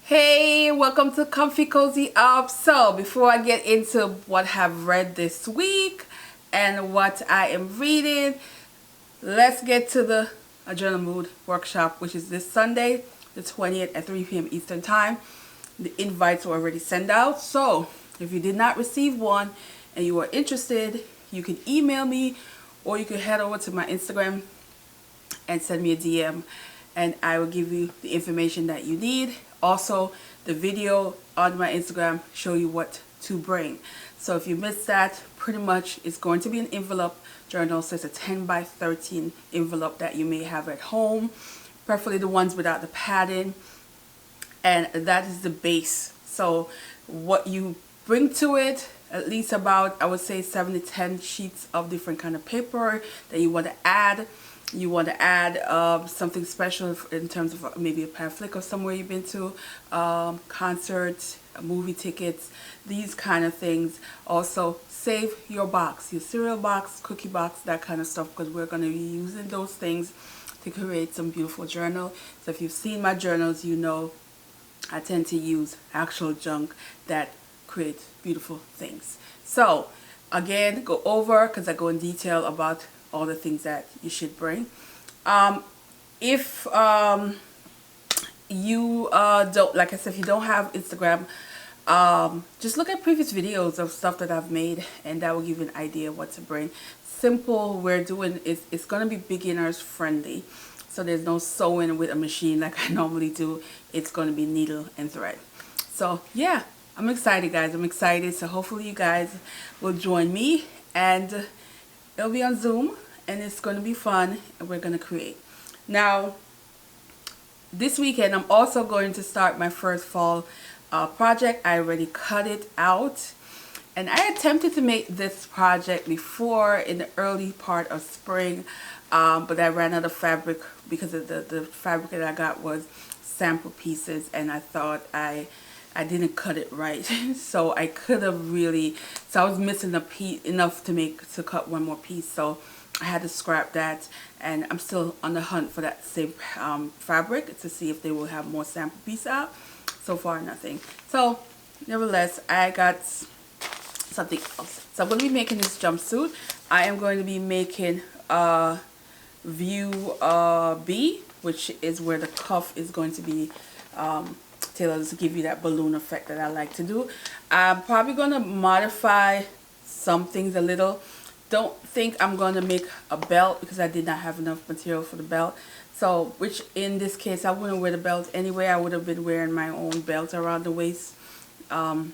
Hey, welcome to Comfy Cozy Up. So before I get into what I've read this week and what I am reading, let's get to the A Journal Mood workshop, which is this Sunday, the 20th at 3 p.m. Eastern Time. The invites were already sent out. So if you did not receive one and you are interested, you can email me or you can head over to my Instagram and send me a DM and I will give you the information that you need. Also, the video on my Instagram show you what to bring. So if you missed that, pretty much it's going to be an envelope journal. So it's a 10 by 13 envelope that you may have at home, preferably the ones without the padding. And that is the base. So what you bring to it, at least about, I would say 7 to 10 sheets of different kind of paper that you want to add. You want to add something special in terms of maybe a pamphlet or somewhere you've been to, concerts, movie tickets, these kind of things. Also, save your box, your cereal box, cookie box, that kind of stuff, because we're going to be using those things to create some beautiful journal. So if you've seen my journals, you know I tend to use actual junk that creates beautiful things. So again, go over, because I go in detail about all the things that you should bring. If you don't, like I said, if you don't have Instagram, just look at previous videos of stuff that I've made and that will give you an idea of what to bring. Simple, we're doing is it's going to be beginners friendly. So there's no sewing with a machine like I normally do. It's going to be needle and thread. So yeah, I'm excited, guys. I'm excited. So hopefully you guys will join me, and it'll be on Zoom and it's going to be fun and we're going to create. Now, this weekend I'm also going to start my first fall project. I already cut it out. And I attempted to make this project before in the early part of spring, but I ran out of fabric because of the fabric that I got was sample pieces, and I thought I didn't cut it right. So I could have really, so I was missing a piece enough to cut one more piece. So I had to scrap that, and I'm still on the hunt for that same fabric to see if they will have more sample piece out. So far, nothing. So nevertheless, I got something else. So I'm going to be making this jumpsuit. I am going to be making view B, which is where the cuff is going to be tailored to give you that balloon effect that I like to do. I'm probably going to modify some things a little. Don't think I'm going to make a belt because I did not have enough material for the belt. So, which in this case, I wouldn't wear the belt anyway. I would have been wearing my own belt around the waist. I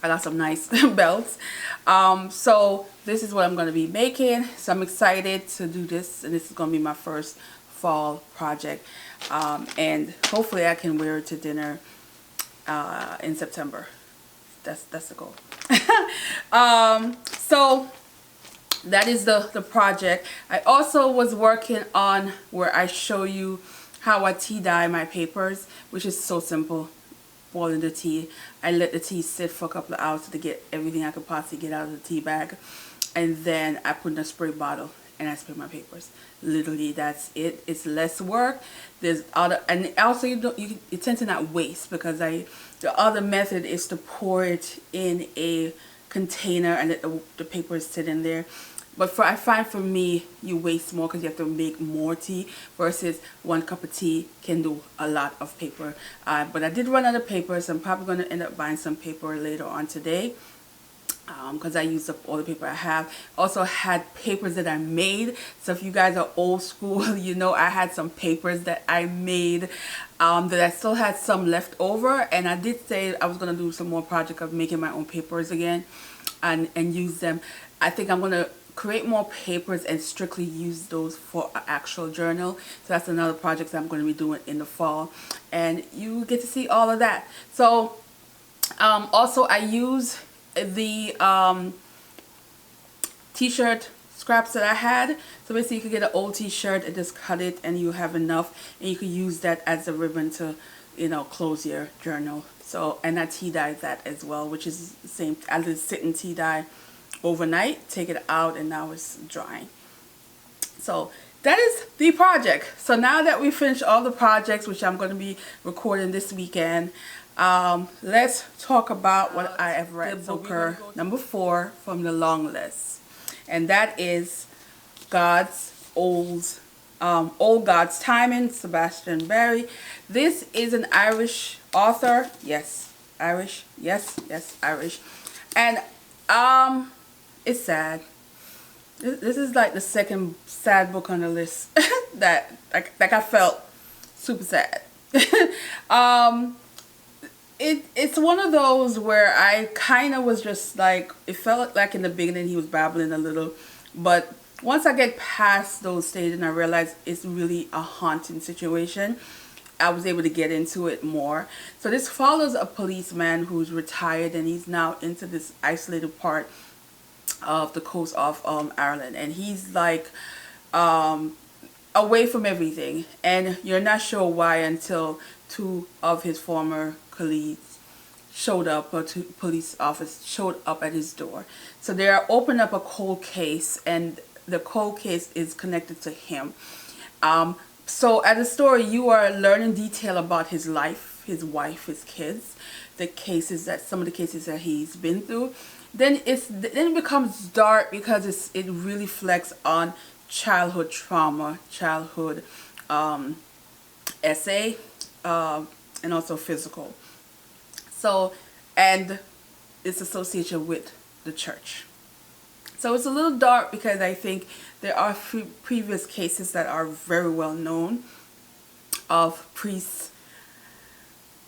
got some nice belts. So this is what I'm going to be making. So I'm excited to do this, and this is going to be my first fall project. And hopefully I can wear it to dinner in September. That's the goal. So that is the project. I also was working on where I show you how I tea dye my papers, which is so simple. Boiling the tea. I let the tea sit for a couple of hours to get everything I could possibly get out of the tea bag, and then I put in a spray bottle and I spray my papers. Literally, that's it. It's less work. There's other, and also you tend to not waste, because the other method is to pour it in a container and let the papers sit in there. But I find for me, you waste more because you have to make more tea, versus 1 cup of tea can do a lot of paper. But I did run out of paper, so I'm probably going to end up buying some paper later on today, because I used up all the paper I have. Also had papers that I made. So if you guys are old school, you know I had some papers that I made that I still had some left over. And I did say I was going to do some more project of making my own papers again and use them. I think I'm going to create more papers and strictly use those for an actual journal. So that's another project that I'm going to be doing in the fall, and you get to see all of that. So also I use the t-shirt scraps that I had. So basically you could get an old t-shirt and just cut it, and you have enough, and you could use that as a ribbon to, you know, close your journal. So, and I tea dye that as well, which is the same. I just sit and tea dye overnight, take it out, and now it's drying. So that is the project. So now that we finished all the projects, which I'm going to be recording this weekend, let's talk about what I have read. Booker number 4 from the long list, and that is God's Old God's Timing, Sebastian Barry. This is an Irish author. Yes, Irish. Yes, Irish. And it's sad. This is like the second sad book on the list that like I felt super sad. It's one of those where I kind of was just like, it felt like in the beginning he was babbling a little, but once I get past those stages and I realize it's really a haunting situation, I was able to get into it more. So this follows a policeman who's retired, and he's now into this isolated part of the coast of Ireland, and he's like away from everything, and you're not sure why until 2 of his former colleagues showed up, or 2 police officers showed up at his door. So they're opening up a cold case, and the cold case is connected to him. So at the story, you are learning detail about his life, his wife, his kids, some of the cases that he's been through. Then it becomes dark because it really reflects on childhood trauma, childhood essay, and also physical. So, and its association with the church. So it's a little dark because I think there are previous cases that are very well known of priests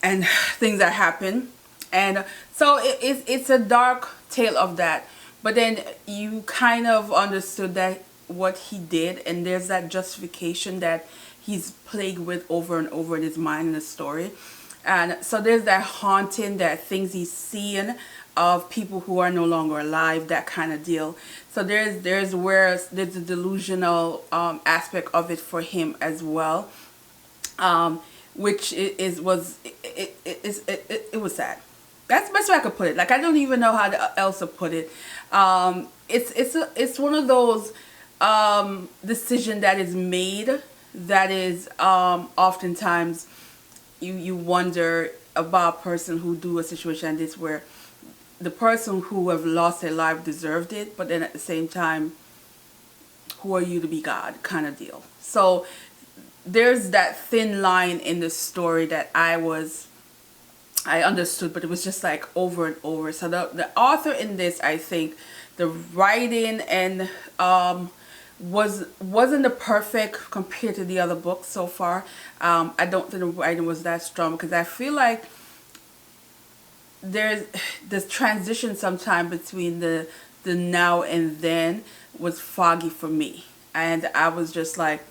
and things that happen. And so it's a dark tale of that. But then you kind of understood that what he did, and there's that justification that he's plagued with over and over in his mind in the story. And so there's that haunting, that things he's seeing of people who are no longer alive, that kind of deal. So there's a delusional aspect of it for him as well, which it was sad. That's the best way I could put it. Like, I don't even know how else to put it. It's one of those decision that is made that is oftentimes you wonder about a person who do a situation like this where the person who have lost their life deserved it, but then at the same time, who are you to be God kind of deal. So there's that thin line in the story that I understood, but it was just like over and over. So the author in this, I think the writing and wasn't the perfect compared to the other books so far. I don't think the writing was that strong because I feel like there's this transition sometime between the now and then was foggy for me, and I was just like,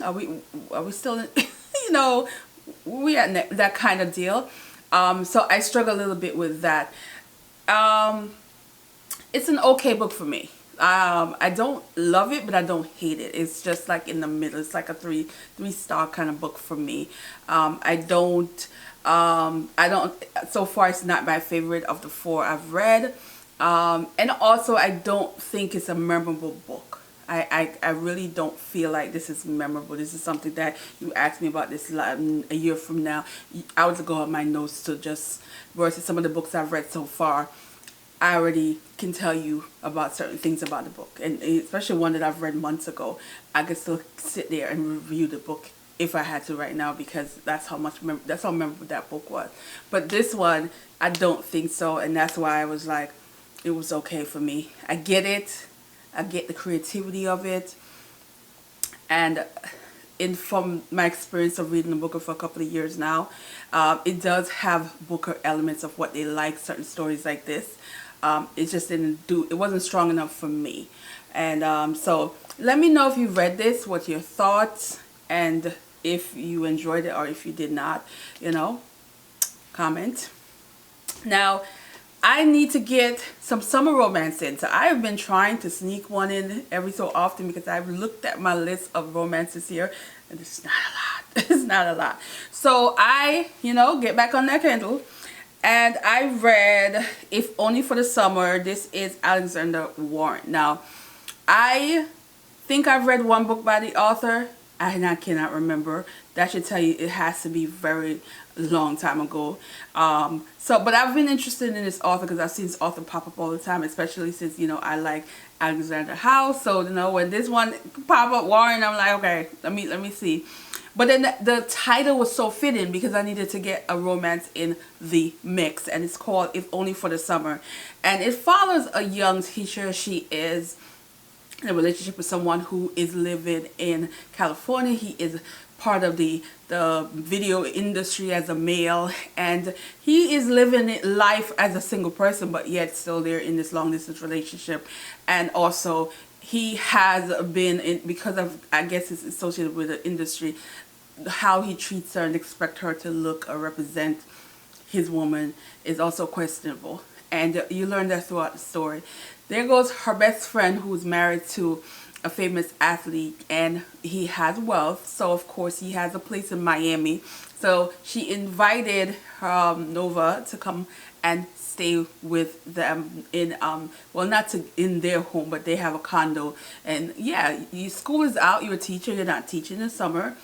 are we still in, we at that kind of deal. So I struggle a little bit with that. It's an okay book for me. I don't love it, but I don't hate it. It's just like in the middle. It's like a three-star kind of book for me. I don't, so far it's not my favorite of the 4 I've read. And also I don't think it's a memorable book. I really don't feel like this is memorable. This is something that you asked me about this a year from now. I would go on my notes to just versus some of the books I've read so far. I already can tell you about certain things about the book, and especially one that I've read months ago. I could still sit there and review the book if I had to right now, because that's how memorable that book was. But this one, I don't think so, and that's why I was like, it was okay for me. I get it. I get the creativity of it, and from my experience of reading the Booker for a couple of years now, it does have Booker elements of what they like, certain stories like this. It just it wasn't strong enough for me. And so let me know if you read this, what your thoughts, and if you enjoyed it or if you did not, comment. Now, I need to get some summer romance in. So I have been trying to sneak one in every so often because I've looked at my list of romances here, and it's not a lot. It's not a lot. So I, get back on that Kindle, and I read If Only for the Summer. This is Alexander Warren. Now, I think I've read one book by the author, and I cannot remember. That should tell you it has to be very long time ago. But I've been interested in this author because I've seen this author pop up all the time, especially since, you know, I like Alexander House. So, you know, when this one pop up, Warren, I'm like, okay, let me see. But then the title was so fitting because I needed to get a romance in the mix, and it's called If Only for the Summer. And it follows a young teacher. She is in a relationship with someone who is living in California. He is part of the video industry as a male, and he is living life as a single person, but yet still they're in this long distance relationship. And also he has been in, because of, I guess it's associated with the industry, how he treats her and expect her to look or represent his woman is also questionable. And you learn that throughout the story. There goes her best friend, who's married to a famous athlete, and he has wealth, so of course he has a place in Miami. So she invited Nova to come and stay with them in well, not to in their home, but they have a condo. And yeah, school is out, you're a teacher, you're not teaching in summer,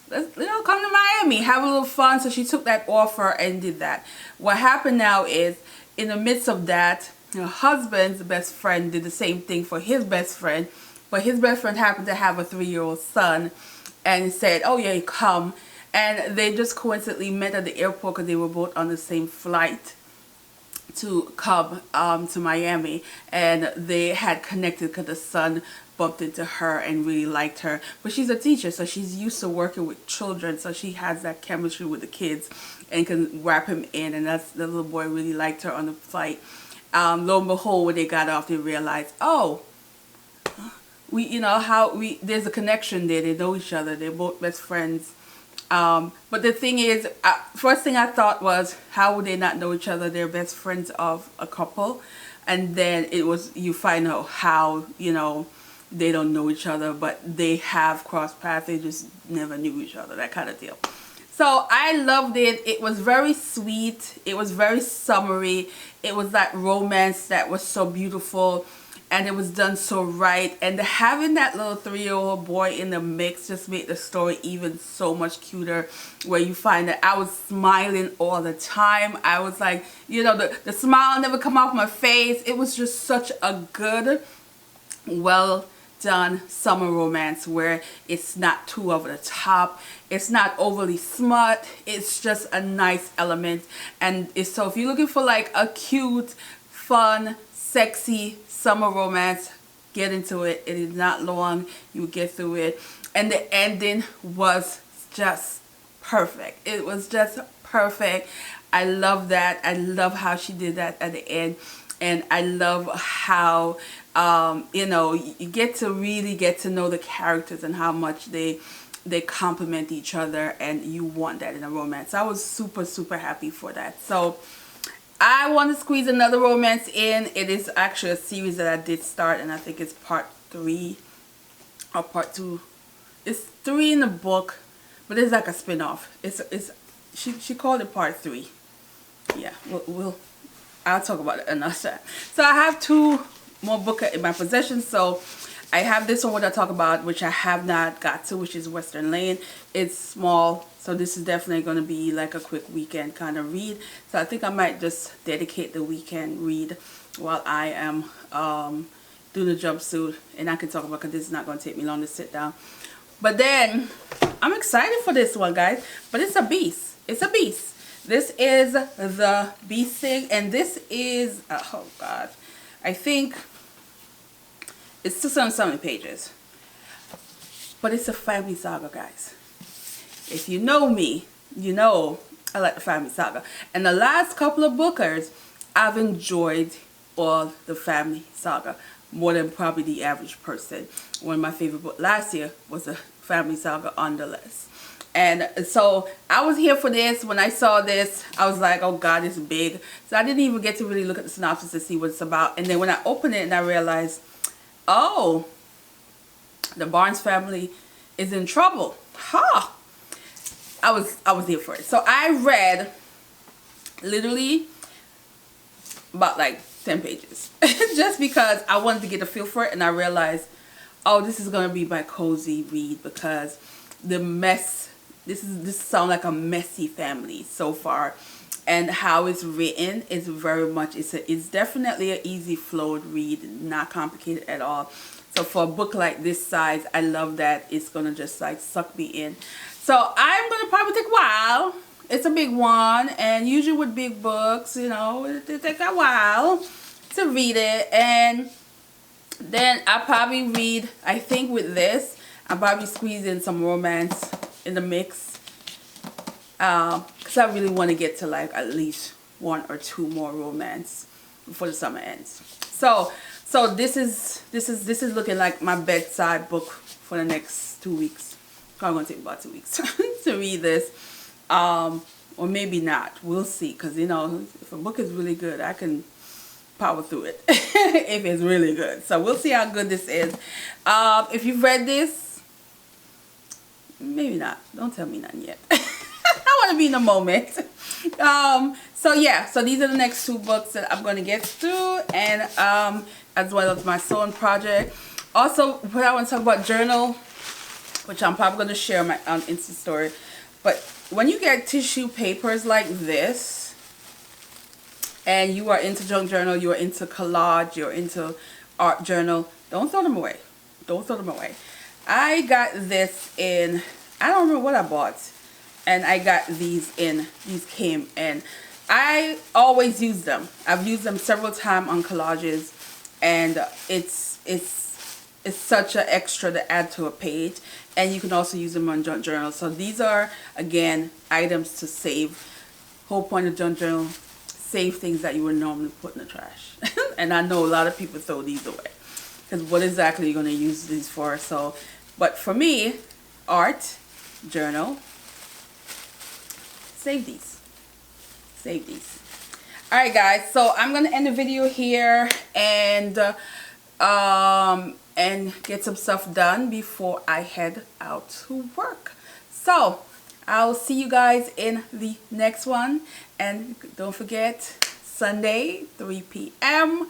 let's, you know, come to Miami, have a little fun. So she took that offer and did that. What happened now is, in the midst of that, her husband's best friend did the same thing for his best friend, but his best friend happened to have a 3-year-old son and said, oh yeah, come. And they just coincidentally met at the airport because they were both on the same flight to come to Miami, and they had connected because the son bumped into her and really liked her. But she's a teacher, so she's used to working with children, so she has that chemistry with the kids and can wrap him in, and that's, the little boy really liked her on the flight. Lo and behold, when they got off, they realized, oh, there's a connection there. They know each other. They're both best friends. But the thing is, first thing I thought was, how would they not know each other? They're best friends of a couple. And then it was, you find out how, you know, they don't know each other, but they have crossed paths. They just never knew each other, that kind of deal. So I loved it. It was very sweet. It was very summery. It was that romance that was so beautiful, and it was done so right. And having that little 3-year-old boy in the mix just made the story even so much cuter, where you find that I was smiling all the time. I was like, you know, the smile never come off my face. It was just such a good, well done summer romance where it's not too over the top, it's not overly smut, it's just a nice element. And so if you're looking for like a cute, fun, sexy summer romance, get into it. It is not long, you get through it. And the ending was just perfect. It was just perfect. I love that. I love how she did that at the end. And I love how, you know, you get to really get to know the characters and how much they complement each other, and you want that in a romance. I was super, super happy for that. So I want to squeeze another romance in. It is actually a series that I did start, and I think it's part 3 or part 2. It's 3 in the book, but it's like a spin-off. She called it part 3. Yeah, I'll talk about it another time. So I have 2 more books in my possession. So I have this one what I talk about, which I have not got to, which is Western Lane. It's small, so this is definitely going to be like a quick weekend kind of read. So I think I might just dedicate the weekend read while I am doing the jumpsuit, and I can talk about, because this is not going to take me long to sit down. But then I'm excited for this one, guys. But it's a beast. It's a beast. This is the Beast thing, and this is, oh God, I think it's 270 pages. But it's a family saga, guys. If you know me, you know I like the family saga. And the last couple of bookers, I've enjoyed all the family saga more than probably the average person. One of my favorite books last year was a family saga on the list. And so I was here for this. When I saw this, I was like, oh God, it's big. So I didn't even get to really look at the synopsis to see what it's about. And then when I opened it and I realized, oh, the Barnes family is in trouble. Ha! I was here for it. So I read literally about like 10 pages. Just because I wanted to get a feel for it, and I realized, oh, this is gonna be my cozy read because the mess. This sounds like a messy family so far, and how it's written is very much. It's definitely an easy flowed read, not complicated at all. So for a book like this size, I love that it's gonna just like suck me in. So I'm gonna probably take a while. It's a big one, and usually with big books, you know, it takes a while to read it. And then I'll probably read, I think with this, I'll probably squeeze in some romance in the mix. Because I really want to get to like at least 1 or 2 more romance before the summer ends. So this is looking like my bedside book for the next 2 weeks. Probably gonna take about 2 weeks to read this. Or maybe not. We'll see. Because, you know, if a book is really good, I can power through it if it's really good. So we'll see how good this is. If you've read this, maybe not. Don't tell me nothing yet. I want to be in the moment. So yeah, so these are the next 2 books that I'm going to get through, and as well as my sewing project. Also, what I want to talk about, journal, which I'm probably going to share on my Insta story. But when you get tissue papers like this, and you are into junk journal, you are into collage, you're into art journal, don't throw them away. Don't throw them away. I got this in, I don't remember what I bought. And I got these came, and I always use them. I've used them several times on collages, and it's such an extra to add to a page. And you can also use them on junk journal. So these are, again, items to save. Whole point of junk journal, save things that you would normally put in the trash. And I know a lot of people throw these away, because what exactly are you going to use these for? So, but for me, art, journal, save these. Save these. Alright guys, so I'm going to end the video here and get some stuff done before I head out to work. So I'll see you guys in the next one, and don't forget, Sunday 3 p.m.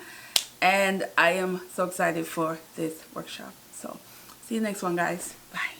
and I am so excited for this workshop. So see you next one, guys. Bye.